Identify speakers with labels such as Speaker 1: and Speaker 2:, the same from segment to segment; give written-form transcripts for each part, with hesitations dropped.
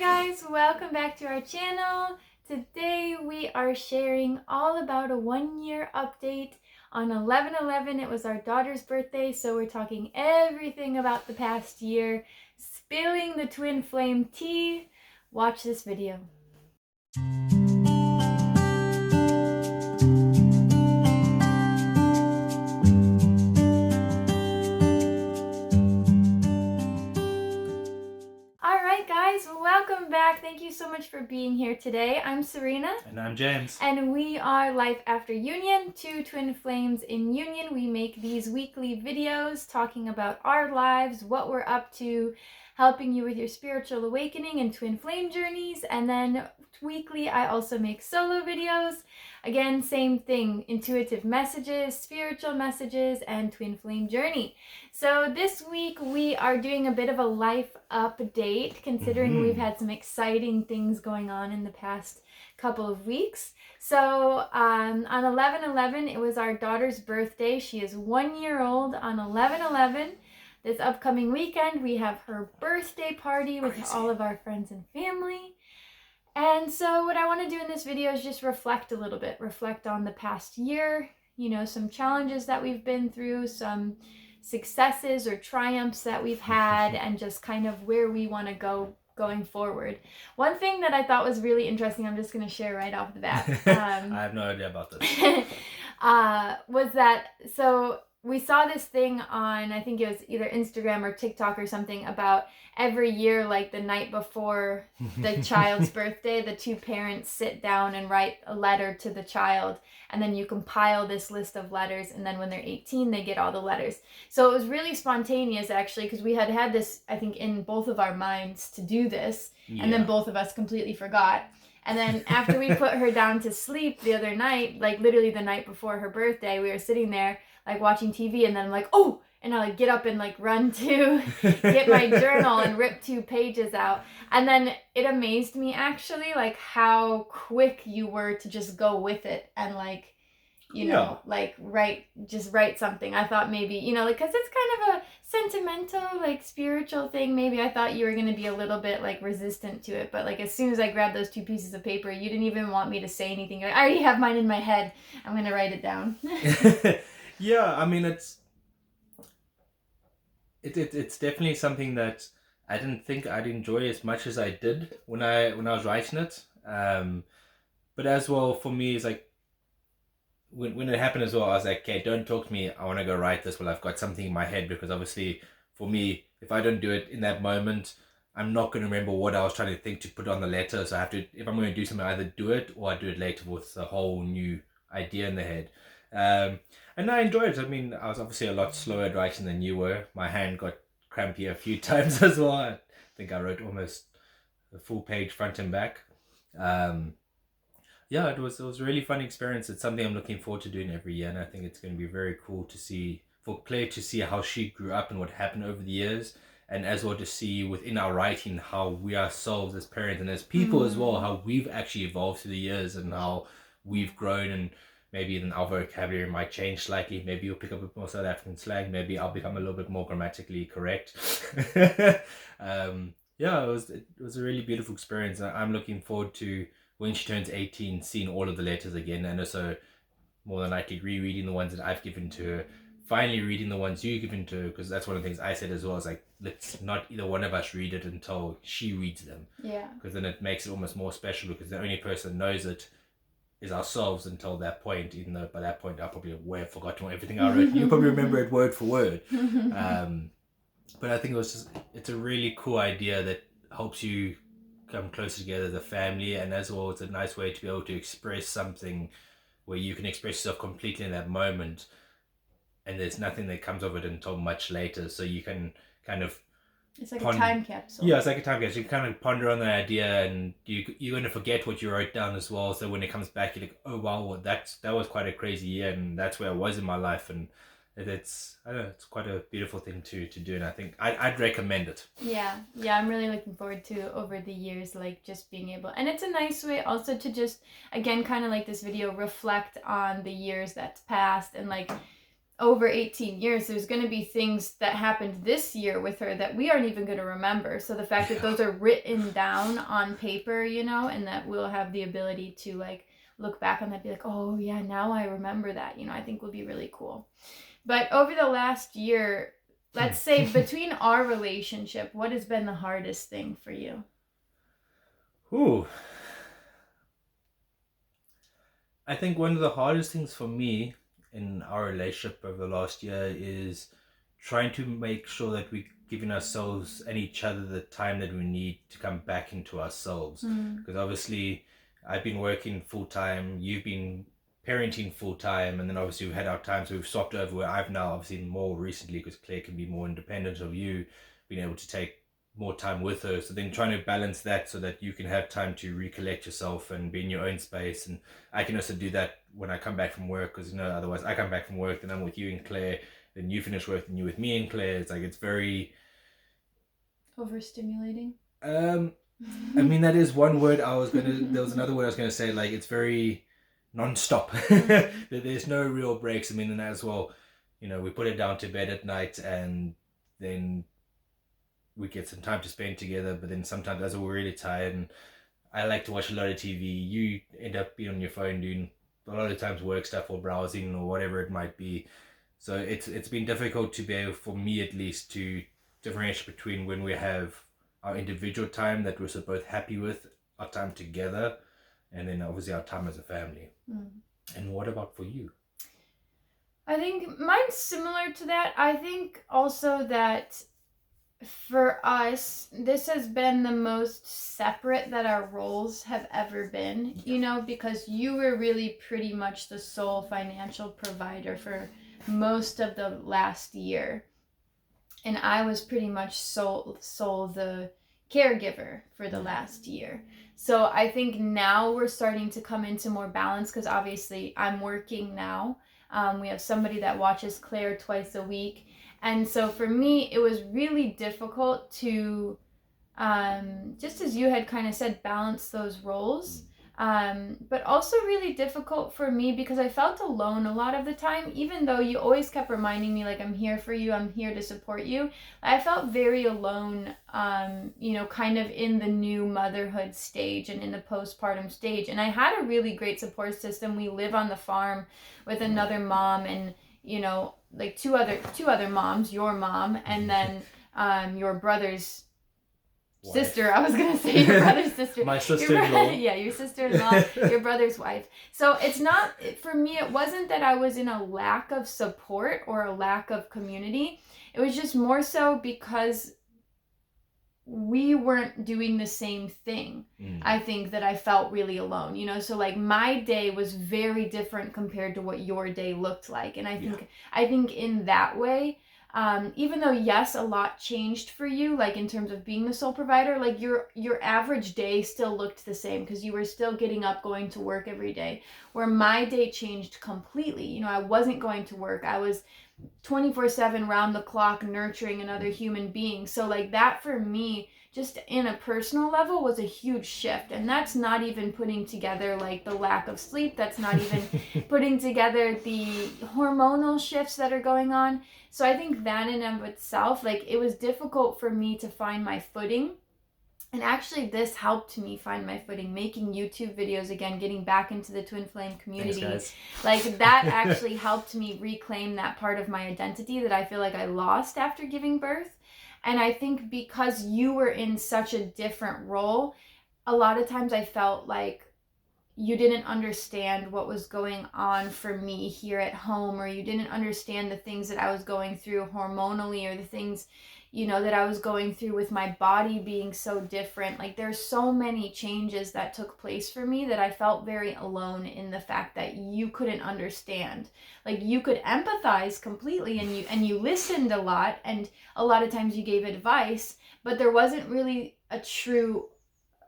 Speaker 1: Hi guys, welcome back to our channel. Today we are sharing all about a 1-year update on 11/11. It was our daughter's birthday, so we're talking everything about the past year, spilling the twin flame tea. Watch this video. Guys, welcome back. Thank you so much for being here today. I'm Serena.
Speaker 2: And I'm James.
Speaker 1: And we are Life After Union, two twin flames in union. We make these weekly videos talking about our lives, what we're up to, helping you with your spiritual awakening and twin flame journeys. And then weekly, I also make solo videos. Again, same thing, intuitive messages, spiritual messages, and twin flame journey. So this week we are doing a bit of a life update, considering we've had some exciting things going on in the past couple of weeks. So on 11/11, it was our daughter's birthday. She is 1 year old on 11/11. This upcoming weekend, we have her birthday party with all of our friends and family. And so what I want to do in this video is just reflect a little bit, reflect on the past year, you know, some challenges that we've been through, some successes or triumphs that we've had, and just kind of where we want to go going forward. One thing that I thought was really interesting, I'm just going to share right off the bat.
Speaker 2: I have no idea about this.
Speaker 1: Was that, so we saw this thing on, I think it was either Instagram or TikTok or something, about every year, like the night before the child's birthday, the two parents sit down and write a letter to the child, and then you compile this list of letters, and then when they're 18, they get all the letters. So it was really spontaneous, actually, because we had this, I think, in both of our minds to do this, and then both of us completely forgot. And then after we put her down to sleep the other night, like literally the night before her birthday, we were sitting there like watching TV, and then I'm like, oh, and I like get up and like run to get my journal and rip 2 pages out. And then it amazed me, actually, like how quick you were to just go with it and like, you know, like just write something. I thought maybe, you know, like, because it's kind of a sentimental, like spiritual thing. Maybe I thought you were going to be a little bit like resistant to it, but like as soon as I grabbed those 2 pieces of paper, you didn't even want me to say anything. Like, I already have mine in my head. I'm going to write it down.
Speaker 2: Yeah, I mean, it's definitely something that I didn't think I'd enjoy as much as I did when I was writing it. But as well, for me, it's like when it happened as well, I was like, okay, don't talk to me. I want to go write this while I've got something in my head, because obviously for me, if I don't do it in that moment, I'm not going to remember what I was trying to think to put on the letter. So I have to, if I'm going to do something, I either do it or I do it later with a whole new idea in the head. And I enjoyed it. I mean, I was obviously a lot slower at writing than you were. My hand got crampy a few times as well. I think I wrote almost a full page front and back. Yeah, it was a really fun experience. It's something I'm looking forward to doing every year, and I think it's going to be very cool to see, for Claire to see how she grew up and what happened over the years, and as well to see within our writing how we ourselves as parents and as people as well, how we've actually evolved through the years and how we've grown, and maybe even our vocabulary might change slightly. Maybe you'll pick up a bit more South African slang. Maybe I'll become a little bit more grammatically correct. Yeah, it was a really beautiful experience. I'm looking forward to when she turns 18, seeing all of the letters again, and also more than likely rereading the ones that I've given to her, finally reading the ones you've given to her, because that's one of the things I said as well, is like, let's not either one of us read it until she reads them.
Speaker 1: Yeah.
Speaker 2: Because then it makes it almost more special, because the only person that knows it is ourselves until that point, even though by that point I'll probably have forgotten everything I wrote. You probably remember it word for word. But I think it's a really cool idea that helps you come closer together as a family, and as well it's a nice way to be able to express something where you can express yourself completely in that moment, and there's nothing that comes of it until much later, so you can kind of,
Speaker 1: it's like a time capsule.
Speaker 2: Yeah, it's like a time capsule. You can kind of ponder on the idea, and you're going to forget what you wrote down as well, so when it comes back you're like, oh wow, well, that was quite a crazy year, and that's where I was in my life, and it's, I don't know, it's quite a beautiful thing to do, and I think I'd recommend it.
Speaker 1: Yeah, I'm really looking forward to, over the years, like just being able, and it's a nice way also to just, again, kind of like this video, reflect on the years that's passed, and like over 18 years, there's going to be things that happened this year with her that we aren't even going to remember. So the fact that those are written down on paper, you know, and that we'll have the ability to like look back on that, be like, oh yeah, now I remember that, you know, I think will be really cool. But over the last year, let's say between our relationship, what has been the hardest thing for you?
Speaker 2: Ooh. I think one of the hardest things for me in our relationship over the last year is trying to make sure that we're giving ourselves and each other the time that we need to come back into ourselves. Because obviously I've been working full time, you've been parenting full time, and then obviously we've had our times we've swapped over where I've now obviously more recently, because Claire can be more independent of you, being able to take more time with her. So then trying to balance that so that you can have time to recollect yourself and be in your own space, and I can also do that when I come back from work, because, you know, otherwise I come back from work, then I'm with you and Claire, then you finish work, and you with me and Claire. It's like, it's very
Speaker 1: overstimulating.
Speaker 2: I mean, that is one word there was another word I was gonna say, like, it's very non-stop. There's no real breaks. I mean, and as well, you know, we put it down to bed at night, and then we get some time to spend together, but then sometimes as we're really tired, and I like to watch a lot of TV, you end up being on your phone doing a lot of times work stuff or browsing or whatever it might be. So it's been difficult to be able, for me at least, to differentiate between when we have our individual time that we're so both happy with, our time together, and then obviously our time as a family. And what about for you?
Speaker 1: I think mine's similar to that. I think also that for us, this has been the most separate that our roles have ever been, you know, because you were really pretty much the sole financial provider for most of the last year. And I was pretty much sole the caregiver for the last year. So I think now we're starting to come into more balance, because obviously I'm working now. We have somebody that watches Claire twice a week. And so for me, it was really difficult to, just as you had kind of said, balance those roles. But also really difficult for me because I felt alone a lot of the time, even though you always kept reminding me, like, I'm here for you, I'm here to support you. I felt very alone, you know, kind of in the new motherhood stage and in the postpartum stage. And I had a really great support system. We live on the farm with another mom, and, you know, like two other moms, your mom, and then your brother's wife. Sister. I was gonna say your brother's sister.
Speaker 2: My sister-in-law.
Speaker 1: Yeah, your sister-in-law, your brother's wife. So it's not, for me, it wasn't that I was in a lack of support or a lack of community. It was just more so because we weren't doing the same thing. I think that I felt really alone, you know. So like my day was very different compared to what your day looked like, and I think in that way, even though yes, a lot changed for you, like in terms of being the sole provider, like your average day still looked the same because you were still getting up, going to work every day. Where my day changed completely. You know, I wasn't going to work. I was 24/7 round the clock nurturing another human being. So like that for me, just in a personal level, was a huge shift. And that's not even putting together like the lack of sleep. That's not even putting together the hormonal shifts that are going on. So I think that in and of itself, like, it was difficult for me to find my footing. And actually this helped me find my footing, making YouTube videos again, getting back into the Twin Flame community.
Speaker 2: Thanks, guys.
Speaker 1: Like that actually helped me reclaim that part of my identity that I feel like I lost after giving birth. And I think because you were in such a different role, a lot of times I felt like you didn't understand what was going on for me here at home, or you didn't understand the things that I was going through hormonally, or the things, you know, that I was going through with my body being so different. Like there's so many changes that took place for me that I felt very alone in the fact that you couldn't understand. Like you could empathize completely, and you listened a lot, and a lot of times you gave advice, but there wasn't really a true,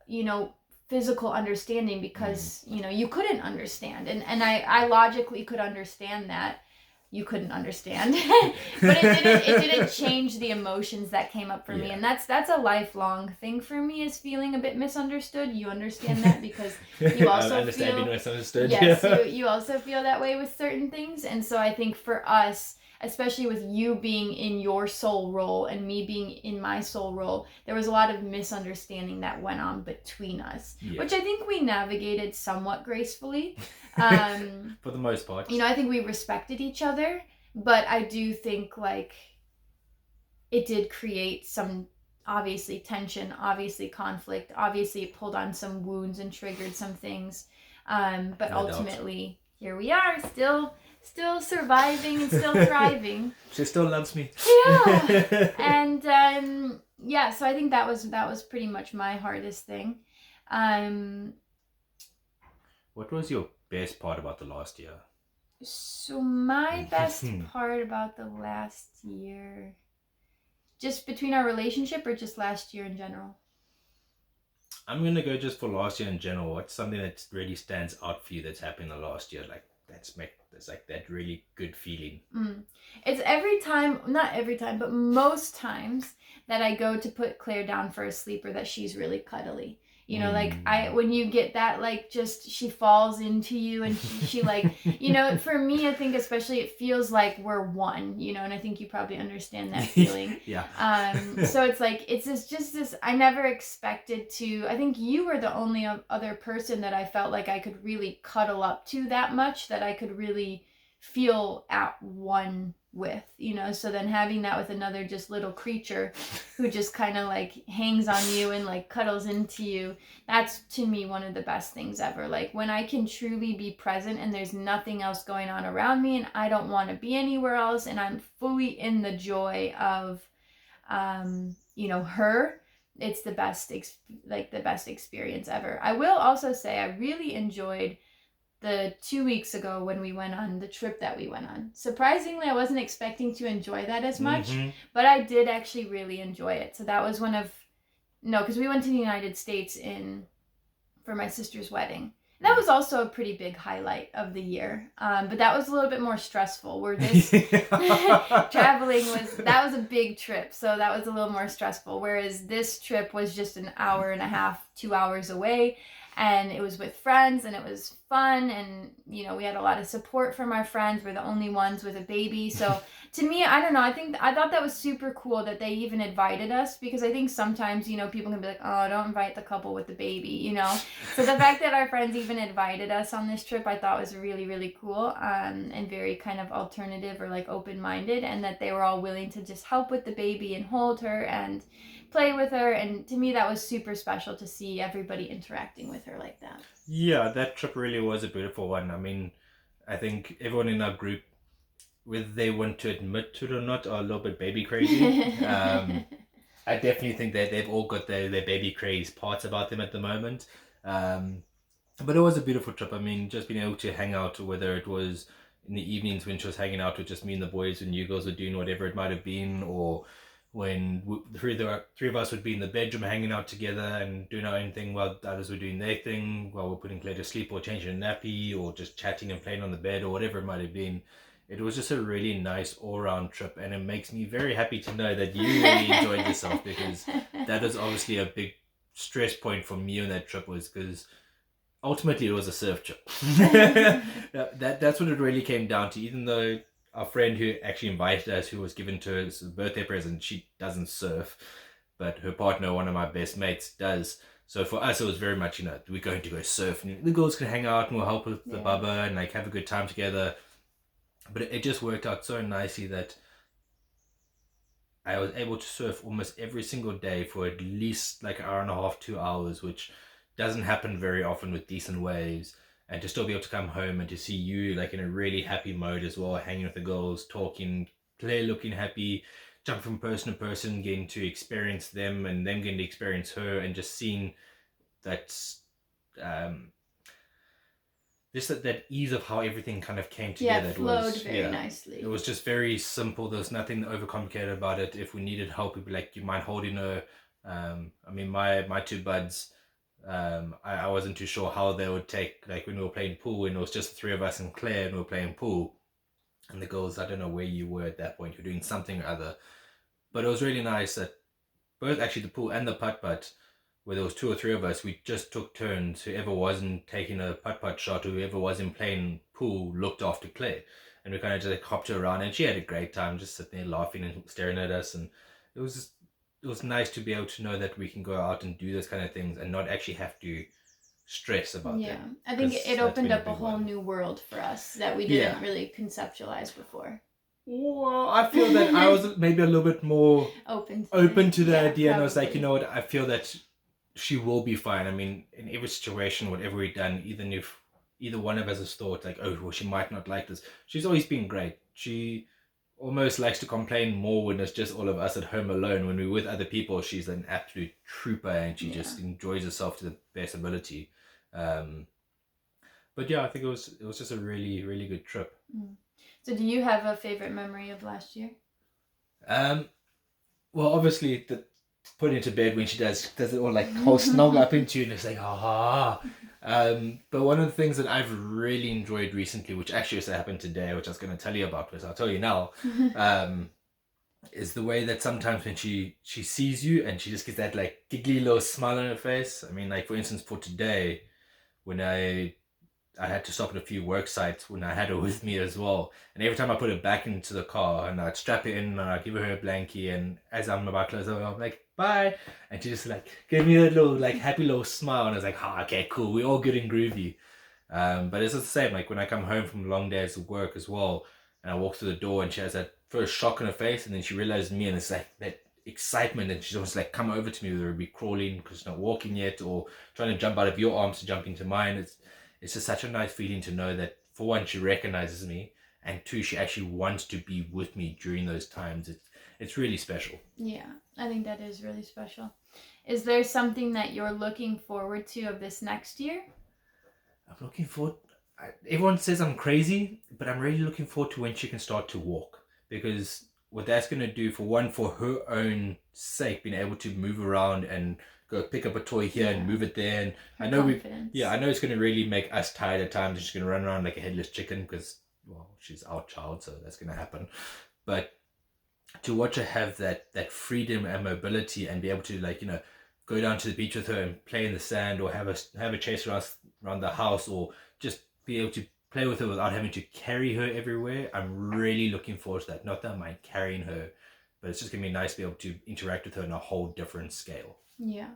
Speaker 1: you know, physical understanding because, you know, you couldn't understand. And I logically could understand that. you couldn't understand. But it didn't change the emotions that came up for me. And that's a lifelong thing for me, is feeling a bit misunderstood. You understand that because you also
Speaker 2: I understand
Speaker 1: feel
Speaker 2: being misunderstood.
Speaker 1: yes, you also feel that way with certain things. And so I think for us, especially with you being in your soul role and me being in my soul role, there was a lot of misunderstanding that went on between us, which I think we navigated somewhat gracefully.
Speaker 2: For the most part.
Speaker 1: I think we respected each other, but I do think like it did create some obviously tension, obviously conflict, obviously it pulled on some wounds and triggered some things. But ultimately, here we are, still surviving and still thriving.
Speaker 2: She still loves me.
Speaker 1: Yeah. And so I think that was pretty much my hardest thing.
Speaker 2: What was your best part about the last year?
Speaker 1: So my best part about the last year, just between our relationship or just last year in general?
Speaker 2: I'm gonna go just for last year in general. What's something that really stands out for you that's happened in the last year? Like that's like that really good feeling.
Speaker 1: It's not every time, but most times that I go to put Claire down for a sleeper, that she's really cuddly. Like when you get that, like, just she falls into you and she like, for me, I think especially it feels like we're one, and I think you probably understand that feeling.
Speaker 2: Yeah.
Speaker 1: So it's like, it's just this, I never expected to, I think you were the only other person that I felt like I could really cuddle up to that much, that I could really feel at one with, so then having that with another just little creature who just kind of like hangs on you and like cuddles into you, that's to me one of the best things ever. Like when I can truly be present and there's nothing else going on around me and I don't want to be anywhere else and I'm fully in the joy of her, it's the best experience ever. I will also say I really enjoyed the 2 weeks ago when we went on the trip that we went on. Surprisingly, I wasn't expecting to enjoy that as much, but I did actually really enjoy it. So that was because we went to the United States for my sister's wedding. That was also a pretty big highlight of the year. But that was a little bit more stressful, where this traveling that was a big trip. So that was a little more stressful. Whereas this trip was just an hour and a half, 2 hours away. And it was with friends and it was fun. And, we had a lot of support from our friends. We're the only ones with a baby. So to me, I don't know. I thought that was super cool that they even invited us, because I think sometimes, people can be like, oh, don't invite the couple with the baby, So the fact that our friends even invited us on this trip, I thought was really, really cool, and very kind of alternative or like open-minded, and that they were all willing to just help with the baby and hold her and play with her. And to me, that was super special to see everybody interacting with her like that.
Speaker 2: Yeah, that trip really was a beautiful one. I mean, I think everyone in our group, whether they want to admit to it or not, are a little bit baby crazy. I definitely think that they've all got their baby craze parts about them at the moment. But it was a beautiful trip. I mean, just being able to hang out, whether it was in the evenings when she was hanging out with just me and the boys, when you girls were doing whatever it might have been, or when the three of us would be in the bedroom hanging out together and doing our own thing while the others were doing their thing, while we're putting Claire to sleep or changing a nappy or just chatting and playing on the bed or whatever it might have been. It was just a really nice all-round trip, and it makes me very happy to know that you really enjoyed yourself, because that is obviously a big stress point for me on that trip, was because ultimately it was a surf trip. That's what it really came down to. Even though our friend who actually invited us, who was given to her as a birthday present, she doesn't surf, but her partner, one of my best mates, does. So for us, it was very much, we're going to go surf, and the girls can hang out and we'll help with the bubba and like have a good time together. But it just worked out so nicely that I was able to surf almost every single day for at least like an hour and a half, 2 hours, which doesn't happen very often with decent waves. And to still be able to come home and to see you like in a really happy mode as well, hanging with the girls, talking, Claire looking happy, jump from person to person, getting to experience them and them getting to experience her, and just seeing that just that ease of how everything kind of came together.
Speaker 1: Yeah, it flowed very nicely.
Speaker 2: It was just very simple. There was nothing overcomplicated about it. If we needed help, we'd be like, you mind holding her? I mean, my two buds, I wasn't too sure how they would take, like when we were playing pool and it was just the three of us and Claire and we were playing pool. And the girls, I don't know where you were at that point, you're doing something or other. But it was really nice that both actually the pool and the putt-putt, where there was two or three of us, we just took turns. Whoever wasn't taking a putt-putt shot, or whoever wasn't playing pool, looked after Claire. And we kind of just like hopped her around, and she had a great time just sitting there laughing and staring at us. And it was just, it was nice to be able to know that we can go out and do those kind of things and not actually have to stress about
Speaker 1: Yeah,
Speaker 2: them.
Speaker 1: I think
Speaker 2: 'Cause
Speaker 1: it
Speaker 2: that's
Speaker 1: opened
Speaker 2: been a
Speaker 1: up a
Speaker 2: big
Speaker 1: whole
Speaker 2: one.
Speaker 1: new world for us that we
Speaker 2: Yeah.
Speaker 1: didn't really conceptualize before.
Speaker 2: Well, I feel that I was maybe a little bit more
Speaker 1: Open
Speaker 2: to the
Speaker 1: yeah,
Speaker 2: idea, and I was like, you
Speaker 1: probably.
Speaker 2: know what, I feel that she will be fine. I mean, in every situation, whatever we've done, even if either one of us has thought like, oh, well, she might not like this, she's always been great. She almost likes to complain more when it's just all of us at home alone. When we're with other people, she's an absolute trooper, and she just enjoys herself to the best ability. But yeah, I think it was just a really, really good trip.
Speaker 1: So do you have a favorite memory of last year?
Speaker 2: Well, obviously the putting it to bed when she does it all like whole snuggle up into you, and it's like ah. But one of the things that I've really enjoyed recently, which actually also happened today, which I was going to tell you about, which I'll tell you now, is the way that sometimes when she sees you and she just gets that like giggly little smile on her face. I mean, like for instance, for today, when I had to stop at a few work sites when I had her with me as well. And every time I put her back into the car and I'd strap her in and I'd give her a blankie, and as I'm about to close her, I'm like, bye. And she just like gave me that little like happy little smile, and I was like, oh, okay, cool. We're all good and groovy. But it's the same, like when I come home from long days of work as well, and I walk through the door and she has that first shock on her face, and then she realizes me, and it's like that excitement, and she's almost like come over to me, whether it be crawling because she's not walking yet, or trying to jump out of your arms to jump into mine. It's just such a nice feeling to know that for one, she recognizes me, and two, she actually wants to be with me during those times. It's really special.
Speaker 1: Yeah, I think that is really special. Is there something that you're looking forward to of this next year?
Speaker 2: I'm looking forward. Everyone says I'm crazy, but I'm really looking forward to when she can start to walk, because what that's going to do, for one, for her own sake, being able to move around and go pick up a toy here and move it there. And
Speaker 1: Her
Speaker 2: I know
Speaker 1: confidence.
Speaker 2: I know it's going to really make us tired at times. She's going to run around like a headless chicken because, well, she's our child, so that's going to happen. But to watch her have that freedom and mobility, and be able to, like, go down to the beach with her and play in the sand, or have a chase around the house, or just be able to play with her without having to carry her everywhere. I'm really looking forward to that. Not that I mind carrying her, but it's just gonna be nice to be able to interact with her on a whole different scale.
Speaker 1: Yeah.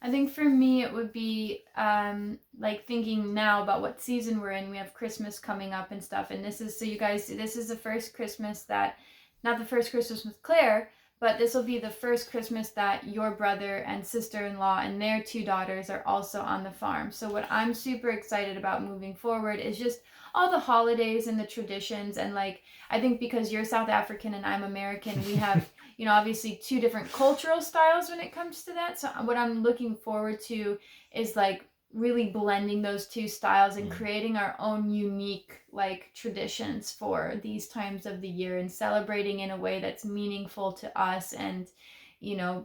Speaker 1: I think for me it would be like thinking now about what season we're in. We have Christmas coming up and stuff, and this is, so you guys, this is the first Christmas that, not the first Christmas with Claire, but this will be the first Christmas that your brother and sister-in-law and their two daughters are also on the farm. So what I'm super excited about moving forward is just all the holidays and the traditions. And like, I think because you're South African and I'm American, we have obviously two different cultural styles when it comes to that. So what I'm looking forward to is like really blending those two styles and creating our own unique like traditions for these times of the year, and celebrating in a way that's meaningful to us, and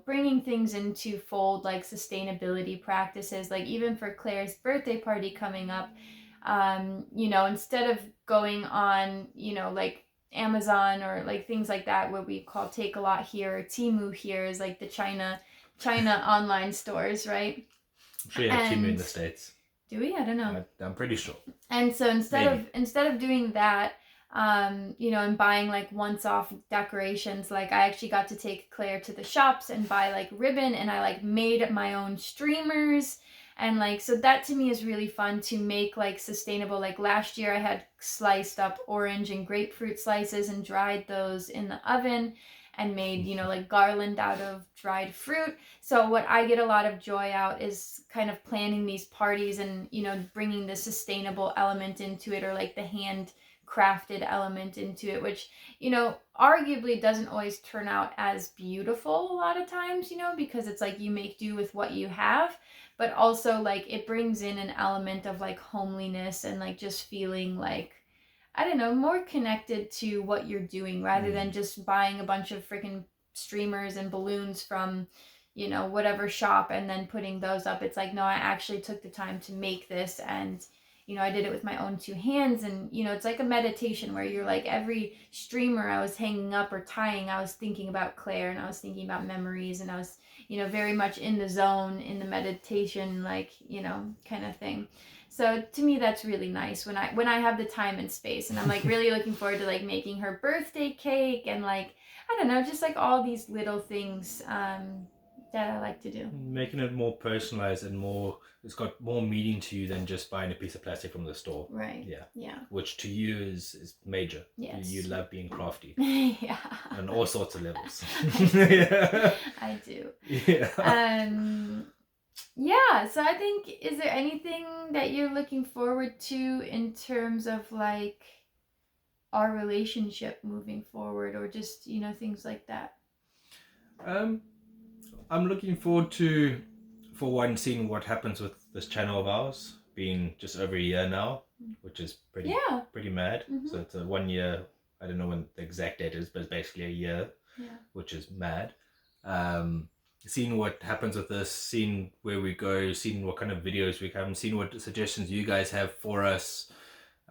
Speaker 1: bringing things into fold, like sustainability practices. Like even for Claire's birthday party coming up, instead of going on like Amazon or like things like that, where we call Take a Lot here, or Temu here is like the China online stores, right?
Speaker 2: I'm sure you have Temu in the States.
Speaker 1: Do we? I don't know.
Speaker 2: I'm pretty sure.
Speaker 1: And so instead of doing that, and buying like once-off decorations, like I actually got to take Claire to the shops and buy like ribbon, and I like made my own streamers. And like, so that to me is really fun to make like sustainable. Like last year I had sliced up orange and grapefruit slices and dried those in the oven and made, like garland out of dried fruit. So what I get a lot of joy out is kind of planning these parties and, bringing the sustainable element into it, or like the handcrafted element into it, which, arguably doesn't always turn out as beautiful a lot of times, because it's like you make do with what you have. But also like it brings in an element of like homeliness and like just feeling like, I don't know, more connected to what you're doing, rather than just buying a bunch of freaking streamers and balloons from, whatever shop and then putting those up. It's like, no, I actually took the time to make this, and, you know, I did it with my own 2 hands, and, you know, it's like a meditation where you're like, every streamer I was hanging up or tying, I was thinking about Claire, and I was thinking about memories, and I was, you know, very much in the zone, in the meditation, like, you know, kind of thing. So to me, that's really nice when I have the time and space, and I'm like really looking forward to like making her birthday cake, and like, I don't know, just like all these little things that I like to do.
Speaker 2: Making it more personalized and more, it's got more meaning to you than just buying a piece of plastic from the store.
Speaker 1: Right.
Speaker 2: Yeah.
Speaker 1: Yeah.
Speaker 2: Which to you is major.
Speaker 1: Yes.
Speaker 2: You love being crafty.
Speaker 1: Yeah.
Speaker 2: On all sorts of levels.
Speaker 1: I do.
Speaker 2: Yeah.
Speaker 1: Yeah, so I think, is there anything that you're looking forward to in terms of like our relationship moving forward, or just, you know, things like that?
Speaker 2: I'm looking forward to, for one, seeing what happens with this channel of ours, being just over a year now, which is pretty mad.
Speaker 1: Mm-hmm.
Speaker 2: So it's a 1 year, I don't know when the exact date is, but it's basically a year, which is mad. Seeing what happens with this, seeing where we go, seeing what kind of videos we have, seeing what suggestions you guys have for us,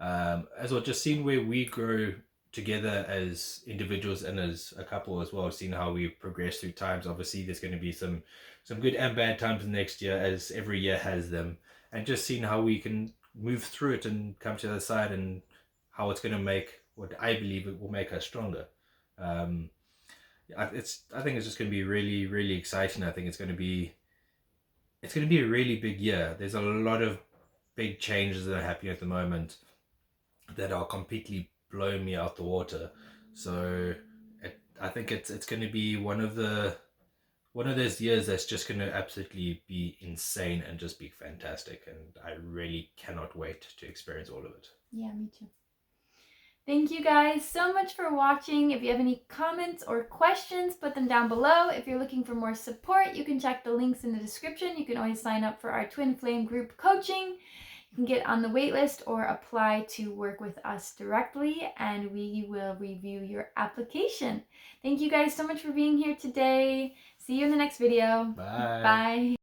Speaker 2: as well, just seeing where we grow together as individuals and as a couple as well, seeing how we progress through times. Obviously there's going to be some good and bad times next year, as every year has them, and just seeing how we can move through it and come to the other side, and how it's going to make, what I believe it will make us stronger. I think it's just going to be really, really exciting. I think it's going to be a really big year. There's a lot of big changes that are happening at the moment that are completely blowing me out the water. So I think it's going to be one of those years that's just going to absolutely be insane and just be fantastic. And I really cannot wait to experience all of it.
Speaker 1: Yeah, me too. Thank you guys so much for watching. If you have any comments or questions, put them down below. If you're looking for more support, you can check the links in the description. You can always sign up for our Twin Flame group coaching. You can get on the waitlist or apply to work with us directly, and we will review your application. Thank you guys so much for being here today. See you in the next video.
Speaker 2: Bye.
Speaker 1: Bye.